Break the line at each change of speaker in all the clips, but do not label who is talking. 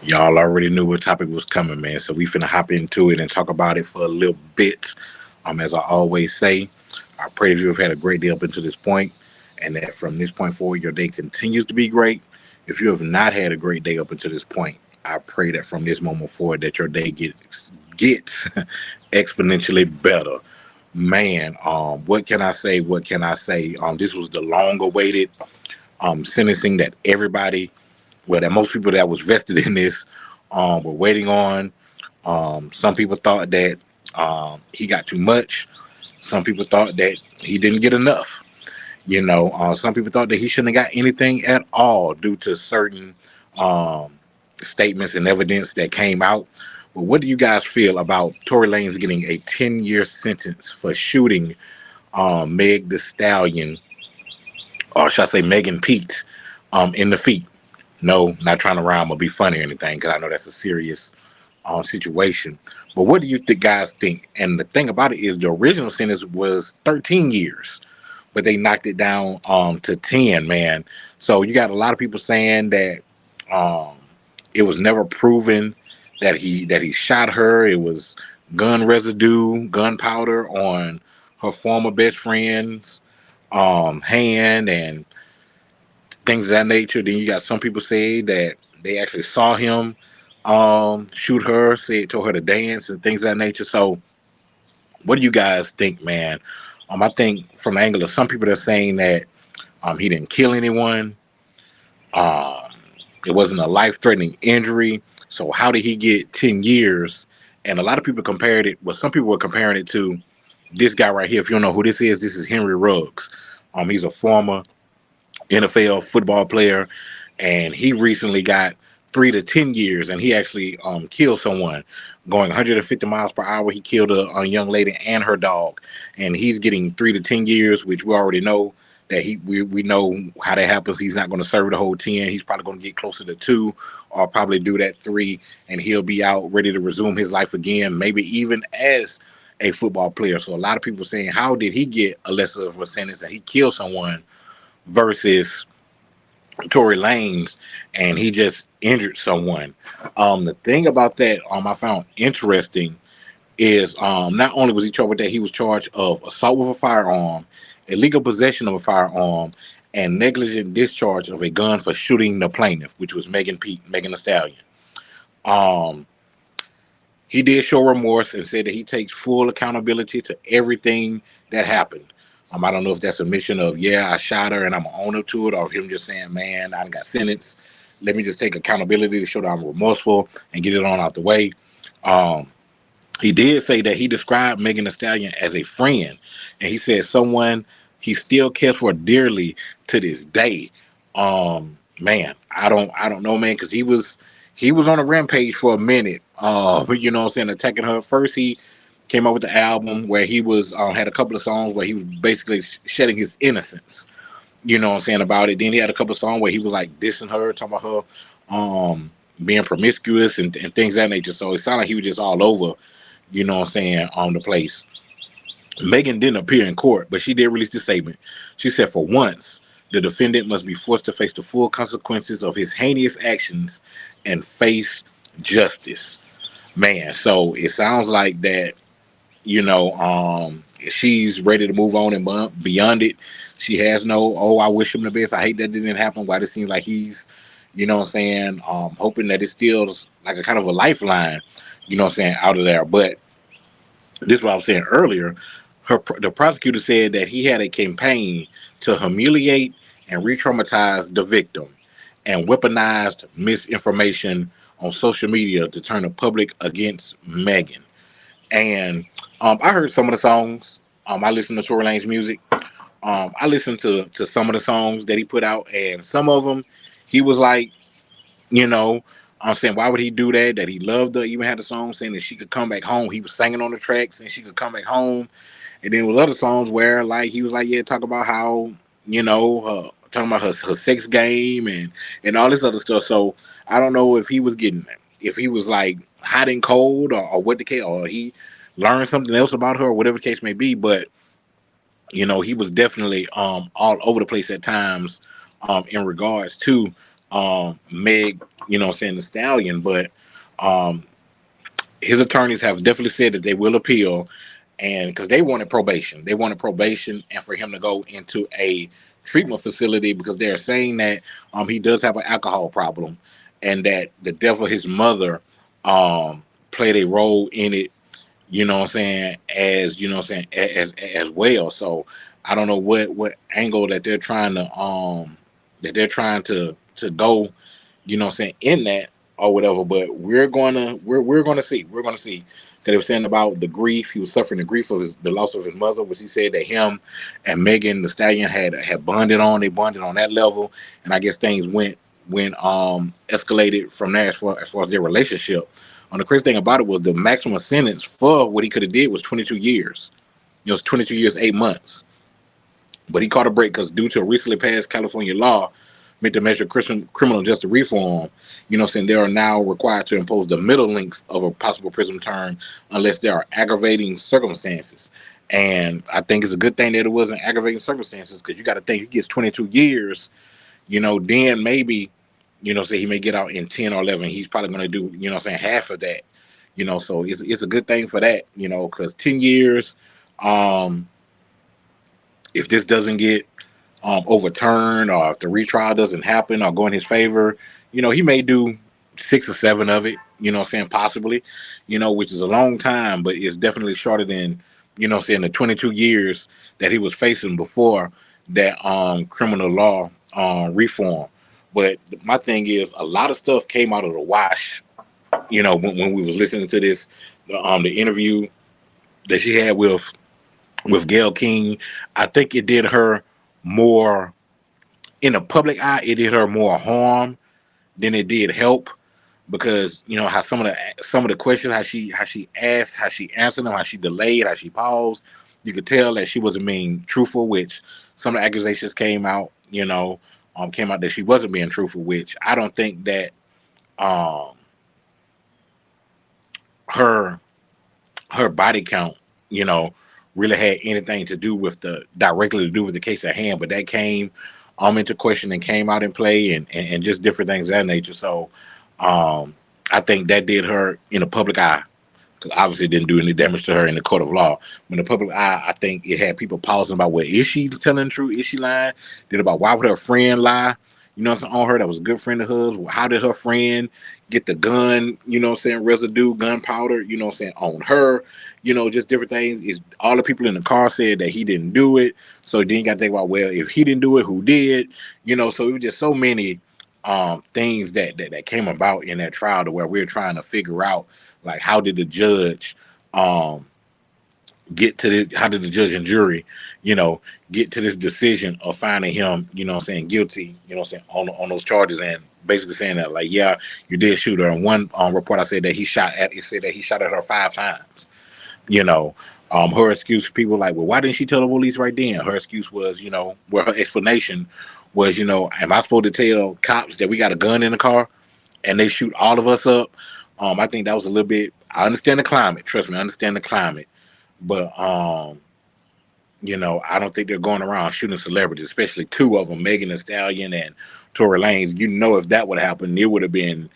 Y'all already knew what topic was coming, man. So we finna hop into it and talk about it for a little bit. As I always say, I pray that you have had a great day up until this point, and that from this point forward, your day continues to be great. If you have not had a great day up until this point, I pray that from this moment forward, that your day gets exponentially better. Man, what can I say? What can I say? This was the long-awaited sentencing that everybody, well, that most people that was vested in this, were waiting on. Some people thought that he got too much. Some people thought that he didn't get enough. Some people thought that he shouldn't have got anything at all due to certain um, statements and evidence that came out. But what do you guys feel about Tory Lanez getting a 10-year sentence for shooting Meg the Stallion, or should I say Megan Pete, in the feet? No, not trying to rhyme or be funny or anything, because I know that's a serious situation. But what do you guys think? And the thing about it is, the original sentence was 13 years, but they knocked it down to 10. Man, so you got a lot of people saying that um, it was never proven that he shot her. It was gun residue, gunpowder on her former best friend's hand, and things of that nature. Then you got some people say that they actually saw him shoot her, said told her to dance and things of that nature. So what do you guys think, man? I think from the angle of some people, they're saying that he didn't kill anyone. Um, it wasn't a life-threatening injury. So how did he get 10 years? And a lot of people compared it. Well, some people were comparing it to this guy right here. If you don't know who this is Henry Ruggs. He's a former NFL football player, and he recently got 3 to 10 years, and he actually killed someone going 150 miles per hour. He killed a young lady and her dog, and he's getting 3 to 10 years, which we already know that we know how that happens. He's not going to serve the whole 10. He's probably going to get closer to 2, or probably do that 3, and he'll be out ready to resume his life again, maybe even as a football player. So a lot of people saying, how did he get a lesser of a sentence and he killed someone versus Tory Lanez and he just injured someone? The thing about that I found interesting is not only was he charged with that, he was charged of assault with a firearm, illegal possession of a firearm, and negligent discharge of a gun for shooting the plaintiff, which was Megan Thee Stallion. Um, he did show remorse and said that he takes full accountability to everything that happened. I don't know if that's a mission of, yeah, I shot her and I'm gonna own up to it, or if him just saying, man, I got sentenced. Let me just take accountability to show that I'm remorseful and get it on out the way. Um, he did say that he described Megan Thee Stallion as a friend, and he said someone he still cares for dearly to this day. Man, I don't know, man, because he was on a rampage for a minute. You know what I'm saying, attacking her. First, he came up with the album where he was had a couple of songs where he was basically shedding his innocence. You know what I'm saying about it. Then he had a couple of songs where he was like dissing her, talking about her being promiscuous and things of that nature. So it sounded like he was just all over, you know what I'm saying, on the place. Megan didn't appear in court, but she did release the statement. She said, for once, the defendant must be forced to face the full consequences of his heinous actions and face justice. Man, so it sounds like that, she's ready to move on and beyond it. She has no, oh, I wish him the best. I hate that didn't happen. Why it seems like he's, you know what I'm saying, hoping that it still like a kind of a lifeline, you know what I'm saying, out of there. But this is what I was saying earlier. The prosecutor said that he had a campaign to humiliate and re-traumatize the victim, and weaponized misinformation on social media to turn the public against Megan. And I heard some of the songs. I listened to Tory Lanez music. I listened to some of the songs that he put out, and some of them he was like, you know, I'm saying, why would he do that? That he loved her. Even had a song saying that she could come back home. He was singing on the tracks and she could come back home. And then with other songs where like he was like, yeah, talk about how, talking about her sex game and all this other stuff. So I don't know if he was like hot and cold, or what the case, or he learned something else about her, or whatever the case may be. But he was definitely all over the place at times, in regards to Meg, the Stallion, but um, his attorneys have definitely said that they will appeal, and because they wanted probation, and for him to go into a treatment facility because they're saying that he does have an alcohol problem, and that the death of his mother played a role in it. As as well. So I don't know what angle that they're trying to go, in that or whatever. But we're gonna see. We're gonna see. That he was saying about the grief. He was suffering the grief of the loss of his mother, which he said that him and Megan the Stallion had bonded on. They bonded on that level, and I guess things went escalated from there as far as their relationship. The crazy thing about it was the maximum sentence for what he could have did was 22 years. It was 22 years, 8 months. But he caught a break because due to a recently passed California law meant to measure criminal justice reform, they are now required to impose the middle length of a possible prison term unless there are aggravating circumstances. And I think it's a good thing that it wasn't aggravating circumstances because you got to think he gets 22 years, then maybe, say he may get out in 10 or 11. He's probably going to do, half of that, so it's a good thing for that, because 10 years, um, if this doesn't get overturned, or if the retrial doesn't happen or go in his favor, he may do 6 or 7 of it, possibly, which is a long time, but it's definitely shorter than, the 22 years that he was facing before that criminal law reform. But my thing is, a lot of stuff came out of the wash, when we was listening to this, the interview that she had with Gail King. I think it did her more in the public eye. It did her more harm than it did help, because how some of the questions, how she asked, how she answered them, how she delayed, how she paused. You could tell that she wasn't being truthful. Which some of the accusations came out that she wasn't being truthful. Which I don't think that um, her her body count, really had anything to do with directly to do with the case at hand. But that came into question and came out in play, and just different things of that nature. So um, I think that did her in the public eye, because obviously it didn't do any damage to her in the court of law. In the public eye, I think it had people pausing about, well, is she telling the truth? Is she lying? Then about why would her friend lie? On her that was a good friend of hers. Well, how did her friend get the gun, residue, gunpowder, on her? Just different things. Is all the people in the car said that he didn't do it. So then you got to think about, well, if he didn't do it, who did? So it was just so many things that came about in that trial, to where we're trying to figure out, like, how did the judge um get to this, how did the judge and jury, get to this decision of finding him, guilty, on those charges, and basically saying that, like, yeah, you did shoot her. And one report I said that it said that he shot at her 5 times. you know her excuse, people like, well, why didn't she tell the police right then? Her excuse was, her explanation was, am I supposed to tell cops that we got a gun in the car and they shoot all of us up? I think that was a little bit. I understand the climate. Trust me, I understand the climate. But I don't think they're going around shooting celebrities, especially two of them, Megan Thee Stallion and Tory Lanez. If that would happen, it would have been,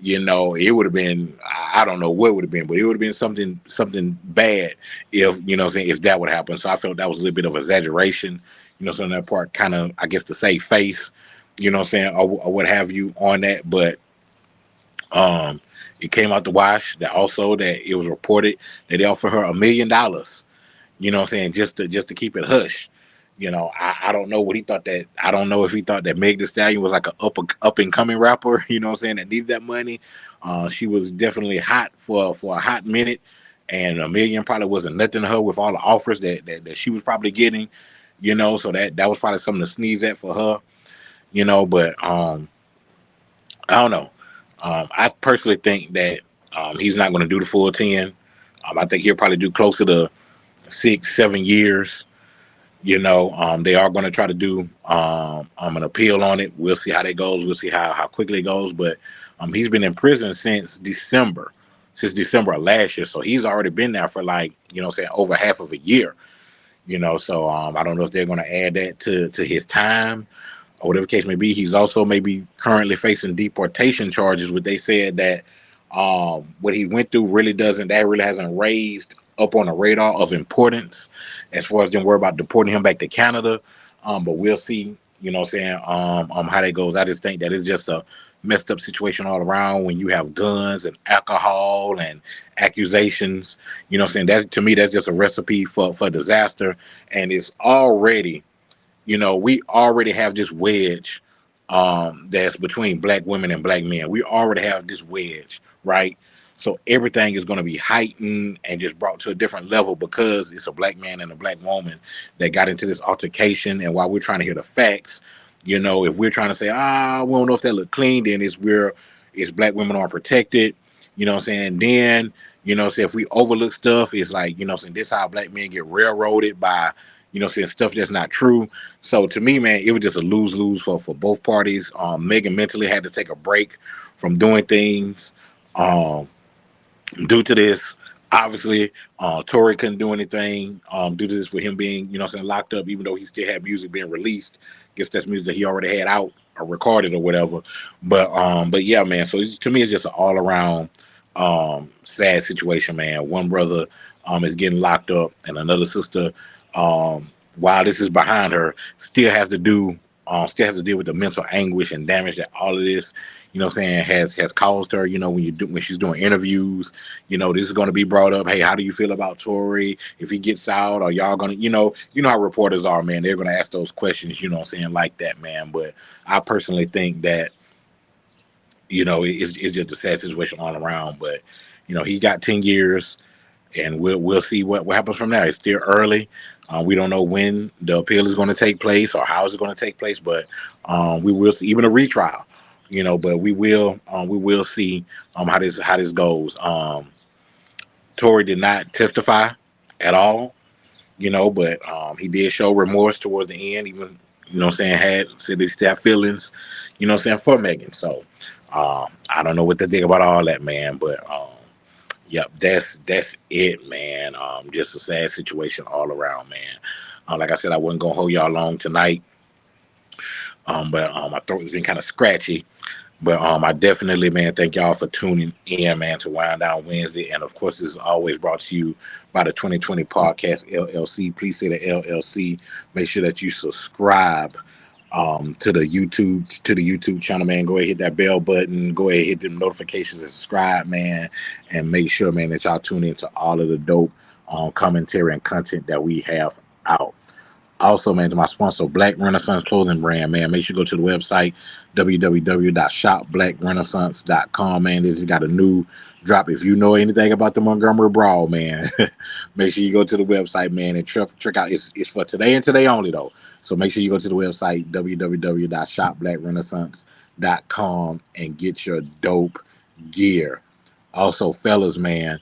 it would have been. I don't know what it would have been, but it would have been something bad if, if that would happen. So I felt that was a little bit of exaggeration, so on that part, kind of, I guess, to save face, or what have you on that. But um, it came out the wash that also that it was reported that they offered her $1 million, just to keep it hush. I don't know what he thought that. I don't know if he thought that Meg Thee Stallion was like a up and coming rapper, that needed that money. She was definitely hot for a hot minute, and $1 million probably wasn't nothing to her with all the offers that she was probably getting. So that was probably something to sneeze at for her. But I don't know. I personally think that he's not going to do the full 10. I think he'll probably do closer to 6, 7 years. They are going to try to do an appeal on it. We'll see how that goes. We'll see how quickly it goes. But he's been in prison since December of last year. So he's already been there for, like, over half of a year. So I don't know if they're going to add that to his time or whatever the case may be. He's also maybe currently facing deportation charges, which they said that what he went through really hasn't raised up on the radar of importance as far as them worry about deporting him back to Canada. But we'll see, you know what I'm saying, how that goes. I just think that it's just a messed up situation all around when you have guns and alcohol and accusations. You know what I'm saying? That's, to me, that's just a recipe for disaster. And it's already, you know, we already have this wedge that's between black women and black men. We already have this wedge, right? So everything is going to be heightened and just brought to a different level because it's a black man and a black woman that got into this altercation. And while we're trying to hear the facts, you know, if we're trying to say, we don't know if that look clean, then it's black women aren't protected. You know what I'm saying? Then, you know, say if we overlook stuff, it's like, you know, saying this how black men get railroaded by, you know, saying stuff that's not true. So to me, man, it was just a lose-lose for both parties. Megan mentally had to take a break from doing things due to this. Obviously, Tory couldn't do anything due to this for him being, you know, saying locked up, even though he still had music being released. Guess that's music that he already had out or recorded or whatever. But yeah, man. So to me, it's just an all-around sad situation, man. One brother is getting locked up, and another sister, while this is behind her, still has to deal with the mental anguish and damage that all of this, you know what I'm saying, has caused her. You know, when she's doing interviews, you know, this is going to be brought up. Hey, how do you feel about Tory? If he gets out, are y'all going to, you know how reporters are, man. They're going to ask those questions, you know what I'm saying, like that, man. But I personally think that, you know, it's just a sad situation all around. But, you know, he got 10 years, and we'll see what happens from there. It's still early. We don't know when the appeal is going to take place or how it's going to take place, but we will see, even a retrial, you know. But we will see how this goes. Tory did not testify at all, you know, but he did show remorse towards the end, even, you know what I'm saying, said he still have feelings, you know what I'm saying, for Megan. So I don't know what to think about all that, man, but yep, that's it, man. Just a sad situation all around, man. Like I said, I wasn't gonna hold y'all long tonight, but my throat has been kind of scratchy. But I definitely, man, thank y'all for tuning in, man, to Wind Down Wednesday. And of course, this is always brought to you by the 2020 Podcast LLC. Please say the LLC. Make sure that you subscribe to the YouTube channel, man. Go ahead, hit that bell button. Go ahead, hit the notifications and subscribe, man. And make sure, man, that y'all tune into all of the dope commentary and content that we have out. Also, man, to my sponsor, Black Renaissance Clothing Brand, man, make sure you go to the website, www.shopblackrenaissance.com, man. This has got a new drop. If you know anything about the Montgomery Brawl, man, make sure you go to the website, man, and check out. It's for today and today only, though. So make sure you go to the website, www.shopblackrenaissance.com, and get your dope gear. Also, fellas, man,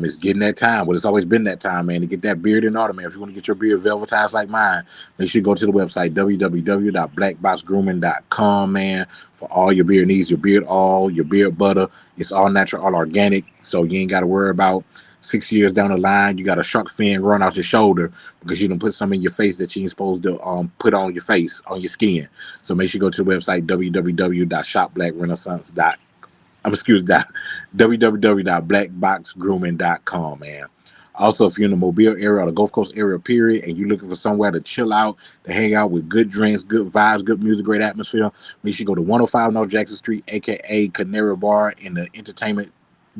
it's getting that time. Well, it's always been that time, man, to get that beard in order, man. If you want to get your beard velvetized like mine, make sure you go to the website, www.blackboxgrooming.com, man, for all your beard needs, your beard oil, your beard butter. It's all natural, all organic, so you ain't got to worry about 6 years down the line, you got a shark fin growing out your shoulder because you done put some in your face that you ain't supposed to put on your face, on your skin. So make sure you go to the website, www.shopblackrenaissance.com. www.blackboxgrooming.com, man. Also, if you're in the Mobile area or the Gulf Coast area, period, and you're looking for somewhere to chill out, to hang out with good drinks, good vibes, good music, great atmosphere, make sure you go to 105 North Jackson Street, aka Canary Bar, in the entertainment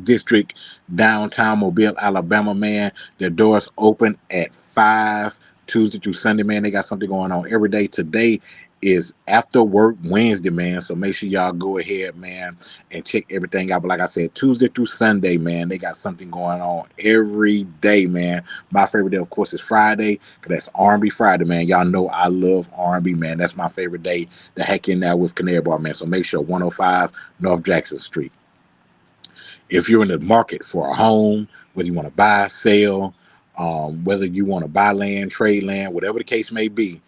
district, downtown Mobile, Alabama, man. Their doors open at 5 Tuesday through Sunday, man. They got something going on every day. Today is After Work Wednesday, man. So make sure y'all go ahead, man, and check everything out. But like I said, Tuesday through Sunday, man, they got something going on every day, man. My favorite day, of course, is Friday, because that's R&B Friday, man. Y'all know I love R&B, man. That's my favorite day to heck in there with Canary Bar, man. So make sure 105 North Jackson Street. If you're in the market for a home, whether you want to buy, sell, whether you want to buy land, trade land, whatever the case may be,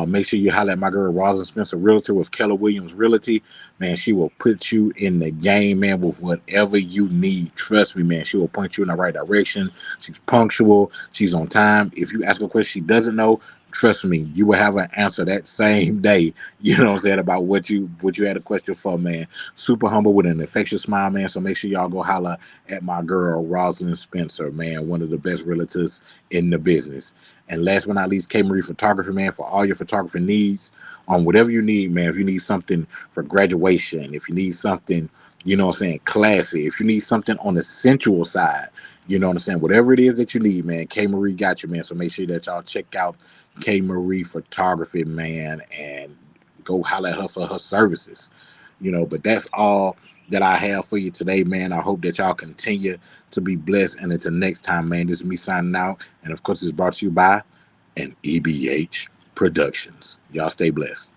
make sure you holler at my girl, Roslyn Spencer Realtor with Keller Williams Realty. Man, she will put you in the game, man, with whatever you need. Trust me, man, she will point you in the right direction. She's punctual. She's on time. If you ask her a question she doesn't know, trust me, you will have an answer that same day. You know what I'm saying, about what you had a question for, man. Super humble with an infectious smile, man. So make sure y'all go holler at my girl Rosalind Spencer, man, one of the best realtors in the business. And last but not least, K Marie Photography, man, for all your photography needs, on whatever you need, man. If you need something for graduation, if you need something, you know what I'm saying, classy, if you need something on the sensual side, you know what I'm saying, whatever it is that you need, man, K Marie got you, man. So make sure that y'all check out K Marie Photography, man, and go holler at her for her services. But that's all that I have for you today, man. I hope that y'all continue to be blessed. And until next time, man, this is me signing out. And of course, it's brought to you by an EBH Productions. Y'all stay blessed.